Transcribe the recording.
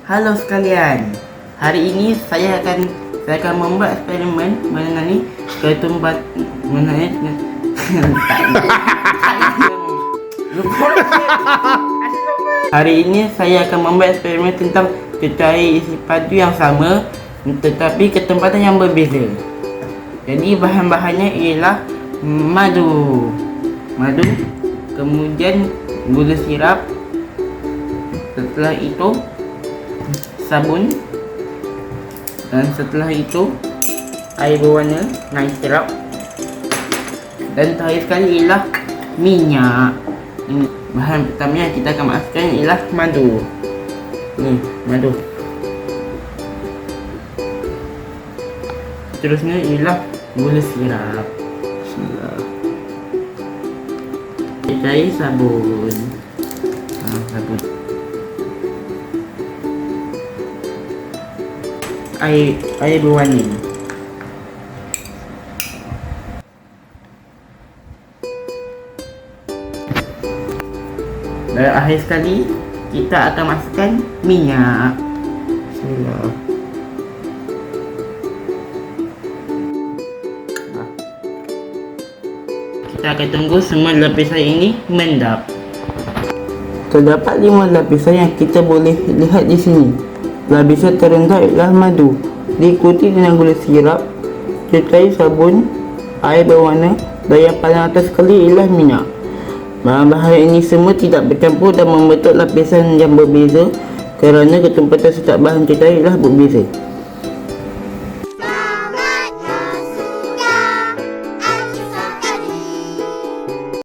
Halo sekalian. Hari ini saya akan membuat eksperimen mengenai ketumpat mengenai Hari ini saya akan membuat eksperimen tentang cecair isi padu yang sama tetapi ketempatan yang berbeza. Jadi bahan-bahannya ialah madu, kemudian gula sirap, setelah itu sabun, dan setelah itu air berwarna nice syrup, dan terakhir sekali ialah minyak. Ini bahan pertama yang kita akan masukkan ialah madu. Ni madu. Seterusnya ialah gula sirap. Cair sabun. Sabun. Air berwarna. Dan akhir sekali kita akan masukkan minyak. Bismillah. Kita akan tunggu semua lapisan ini mendap. Terdapat 5 lapisan yang kita boleh lihat di sini. Lapisan terendah ialah madu, diikuti dengan gula sirap, cecair sabun, air berwarna, dan yang paling atas sekali ialah minyak. Bahan-bahan ini semua tidak bercampur dan membentuk lapisan yang berbeza kerana ketempatan setiap bahan cecair ialah berbeza.